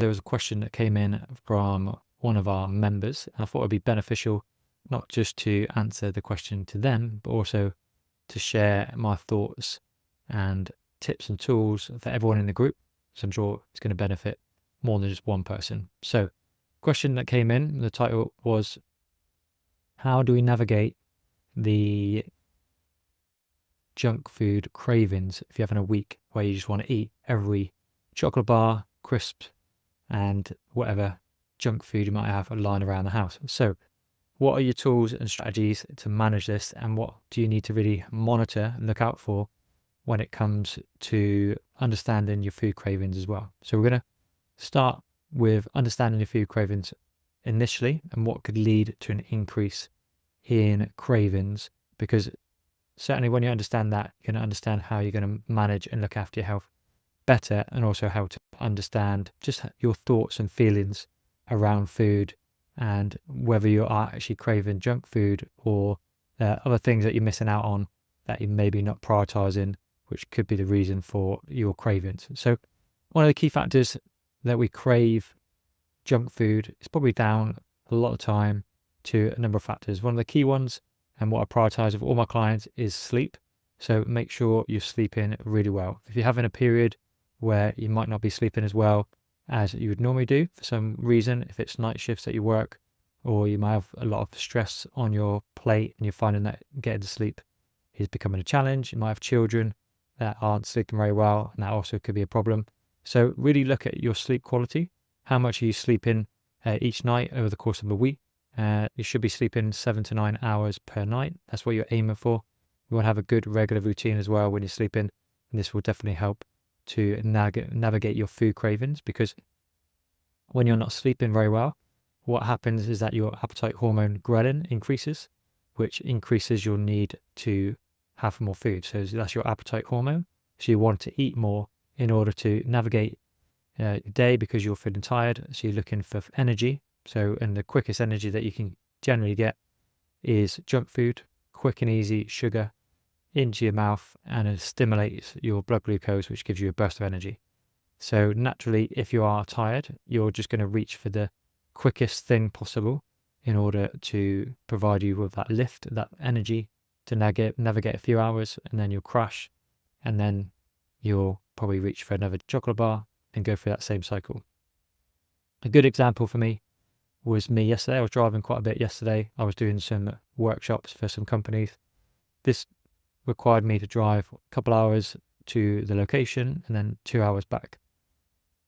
There was a question that came in from one of our members, and I thought it'd be beneficial not just to answer the question to them, but also to share my thoughts and tips and tools for everyone in the group. So I'm sure it's going to benefit more than just one person. So, question that came in, the title was, how do we navigate the junk food cravings if you're having a week where you just want to eat every chocolate bar, crisps, and whatever junk food you might have lying around the house? So, what are your tools and strategies to manage this, and what do you need to really monitor and look out for when it comes to understanding your food cravings as well? So we're going to start with understanding your food cravings initially and what could lead to an increase in cravings, because certainly when you understand that, you're going to understand how you're going to manage and look after your health better, and also how to understand just your thoughts and feelings around food and whether you are actually craving junk food or other things that you're missing out on that you're maybe not prioritizing, which could be the reason for your cravings. So one of the key factors that we crave junk food is probably down a lot of time to a number of factors. One of the key ones, and what I prioritize with all my clients, is sleep. So make sure you're sleeping really well. If you're having a period where you might not be sleeping as well as you would normally do for some reason, if it's night shifts that you work, or you might have a lot of stress on your plate and you're finding that getting to sleep is becoming a challenge. You might have children that aren't sleeping very well, and that also could be a problem. So really look at your sleep quality. How much are you sleeping each night over the course of a week? You should be sleeping 7 to 9 hours per night. That's what you're aiming for. You want to have a good regular routine as well when you're sleeping, and this will definitely help to navigate your food cravings, because when you're not sleeping very well, what happens is that your appetite hormone ghrelin increases, which increases your need to have more food. So that's your appetite hormone. So you want to eat more in order to navigate your day, because you're feeling tired. So you're looking for energy. So, and the quickest energy that you can generally get is junk food, quick and easy sugar into your mouth, and it stimulates your blood glucose, which gives you a burst of energy. So naturally, if you are tired, you're just going to reach for the quickest thing possible in order to provide you with that lift, that energy to navigate a few hours, and then you'll crash, and then you'll probably reach for another chocolate bar and go through that same cycle. A good example for me was me yesterday. I was driving quite a bit yesterday. I was doing some workshops for some companies. This required me to drive a couple hours to the location and then 2 hours back.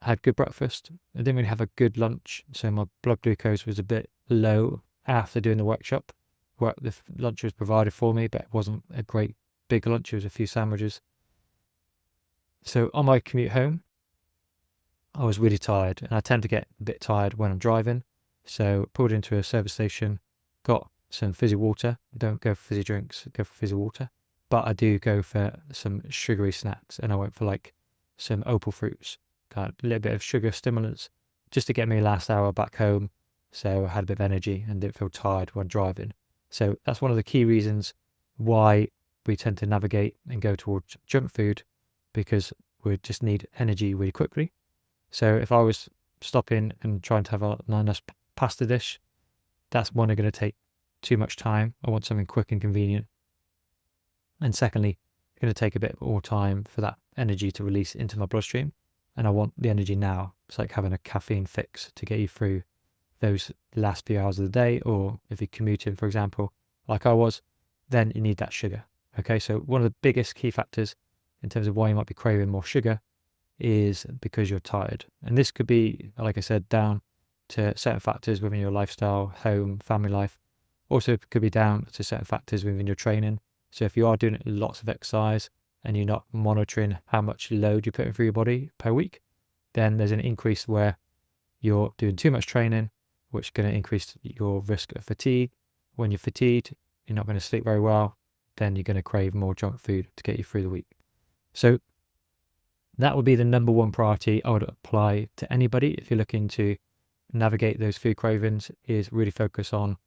I had good breakfast. I didn't really have a good lunch, so my blood glucose was a bit low after doing the workshop. The lunch was provided for me, but it wasn't a great big lunch. It was a few sandwiches. So on my commute home, I was really tired, and I tend to get a bit tired when I'm driving. So pulled into a service station, got some fizzy water. I don't go for fizzy drinks, I go for fizzy water. But I do go for some sugary snacks, and I went for like some opal fruits, got a little bit of sugar stimulants, just to get me last hour back home. So I had a bit of energy and didn't feel tired when driving. So that's one of the key reasons why we tend to navigate and go towards junk food, because we just need energy really quickly. So if I was stopping and trying to have a nice pasta dish, that's one, going to take too much time. I want something quick and convenient. And secondly, it's going to take a bit more time for that energy to release into my bloodstream. And I want the energy now. It's like having a caffeine fix to get you through those last few hours of the day. Or if you're commuting, for example, like I was, then you need that sugar. Okay, so one of the biggest key factors in terms of why you might be craving more sugar is because you're tired. And this could be, like I said, down to certain factors within your lifestyle, home, family life. Also, it could be down to certain factors within your training. So if you are doing lots of exercise and you're not monitoring how much load you're putting through your body per week, then there's an increase where you're doing too much training, which is going to increase your risk of fatigue. When you're fatigued, you're not going to sleep very well. Then you're going to crave more junk food to get you through the week. So that would be the number one priority I would apply to anybody if you're looking to navigate those food cravings, is really focus on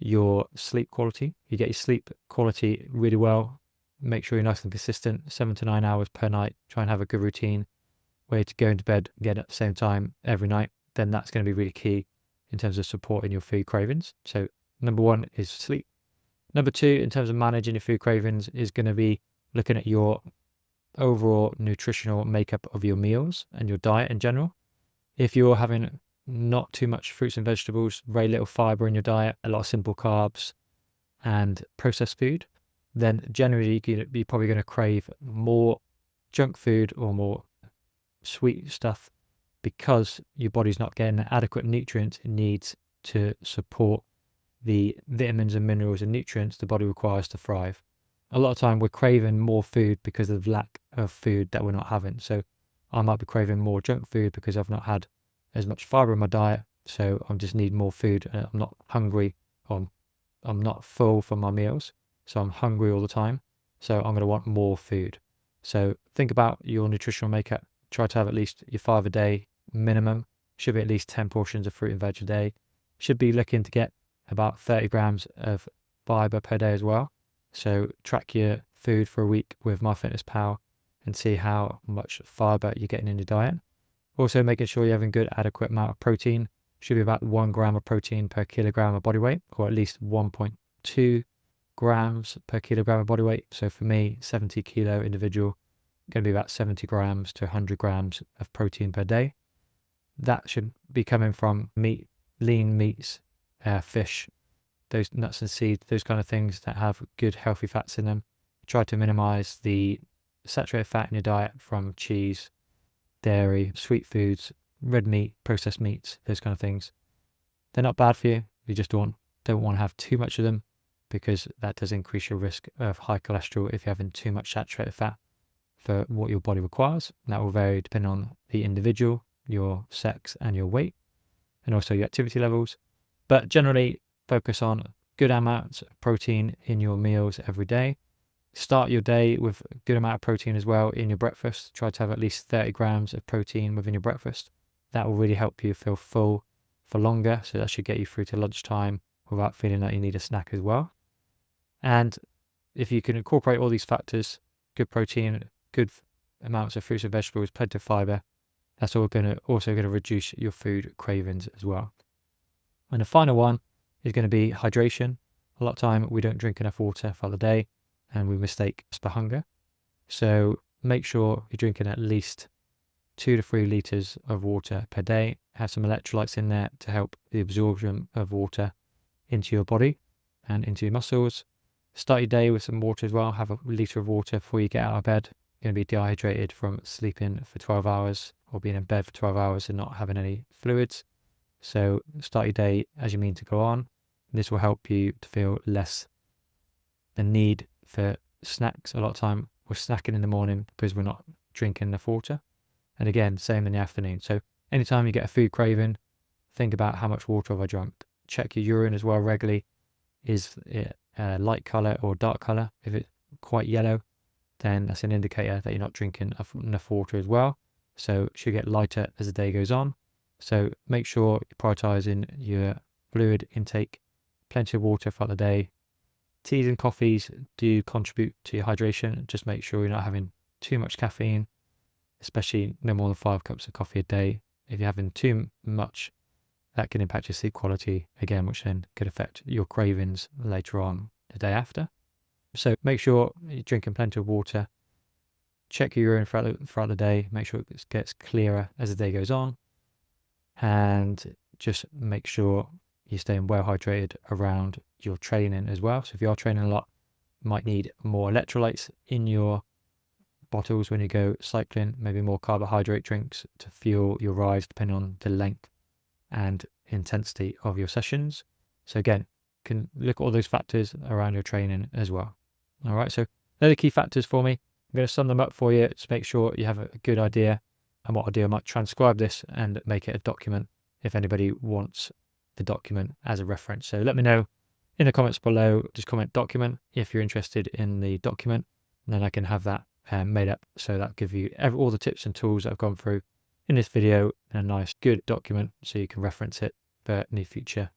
your sleep quality. You get your sleep quality really well. Make sure you're nice and consistent, 7 to 9 hours per night. Try and have a good routine way to go into bed again at the same time every night, then that's going to be really key in terms of supporting your food cravings. So number one is sleep. Number two, in terms of managing your food cravings, is going to be looking at your overall nutritional makeup of your meals and your diet in general. If you're having not too much fruits and vegetables, very little fiber in your diet, a lot of simple carbs and processed food, then generally you're probably going to crave more junk food or more sweet stuff because your body's not getting the adequate nutrients it needs to support the vitamins and minerals and nutrients the body requires to thrive. A lot of time we're craving more food because of lack of food that we're not having. So I might be craving more junk food because I've not had as much fiber in my diet, so I just need more food. I'm not hungry, or I'm not full from my meals, so I'm hungry all the time, so I'm going to want more food. So think about your nutritional makeup. Try to have at least your 5 a day minimum. Should be at least 10 portions of fruit and veg a day. Should be looking to get about 30 grams of fiber per day as well. So track your food for a week with MyFitnessPal and see how much fiber you're getting in your diet. Also making sure you're having good adequate amount of protein. Should be about 1 gram of protein per kilogram of body weight, or at least 1.2 grams per kilogram of body weight. So for me, 70 kilo individual, going to be about 70 grams to 100 grams of protein per day. That should be coming from meat, lean meats, fish, those nuts and seeds, those kind of things that have good healthy fats in them. Try to minimize the saturated fat in your diet from cheese, dairy, sweet foods, red meat, processed meats, those kind of things. They're not bad for you. You just don't want to have too much of them, because that does increase your risk of high cholesterol if you're having too much saturated fat for what your body requires. And that will vary depending on the individual, your sex and your weight, and also your activity levels. But generally, focus on good amounts of protein in your meals every day. Start your day with a good amount of protein as well in your breakfast. Try to have at least 30 grams of protein within your breakfast. That will really help you feel full for longer. So that should get you through to lunchtime without feeling like you need a snack as well. And if you can incorporate all these factors, good protein, good amounts of fruits and vegetables, plenty of fiber, that's all also going to reduce your food cravings as well. And the final one is going to be hydration. A lot of time we don't drink enough water for the day, and we mistake for hunger. So make sure you're drinking at least 2 to 3 liters of water per day. Have some electrolytes in there to help the absorption of water into your body and into your muscles. Start your day with some water as well. Have a liter of water before you get out of bed. You're going to be dehydrated from sleeping for 12 hours or being in bed for 12 hours and not having any fluids. So start your day as you mean to go on. This will help you to feel less the need for snacks. A lot of time we're snacking in the morning because we're not drinking enough water. And again, same in the afternoon. So anytime you get a food craving, think about how much water have I drunk. Check your urine as well regularly. Is it a light colour or dark colour? If it's quite yellow, then that's an indicator that you're not drinking enough water as well. So it should get lighter as the day goes on. So make sure you're prioritising your fluid intake, plenty of water throughout the day. Teas and coffees do contribute to your hydration. Just make sure you're not having too much caffeine, especially no more than 5 cups of coffee a day. If you're having too much, that can impact your sleep quality again, which then could affect your cravings later on the day after. So make sure you're drinking plenty of water. Check your urine throughout the day. Make sure it gets clearer as the day goes on. And just make sure you're staying well hydrated around your training as well. So if you are training a lot, you might need more electrolytes in your bottles when you go cycling, maybe more carbohydrate drinks to fuel your rise depending on the length and intensity of your sessions. So again, can look at all those factors around your training as well. All right, so they're the key factors for me. I'm going to sum them up for you to make sure you have a good idea. And what I'll do, I might transcribe this and make it a document if anybody wants the document as a reference. So let me know in the comments below. Just comment document if you're interested in the document, and then I can have that made up. So that'll give you all the tips and tools that I've gone through in this video in a nice, good document so you can reference it for any future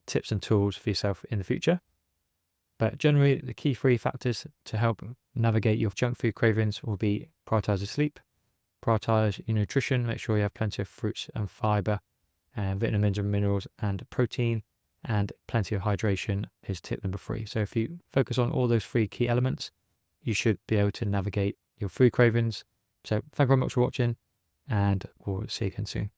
tips and tools for yourself in the future. But generally, the key 3 factors to help navigate your junk food cravings will be prioritise your sleep, prioritize your nutrition. Make sure you have plenty of fruits and fiber, and vitamins and minerals and protein, and plenty of hydration is tip number 3. So if you focus on all those 3 key elements, you should be able to navigate your food cravings. So thank you very much for watching, and we'll see you again soon.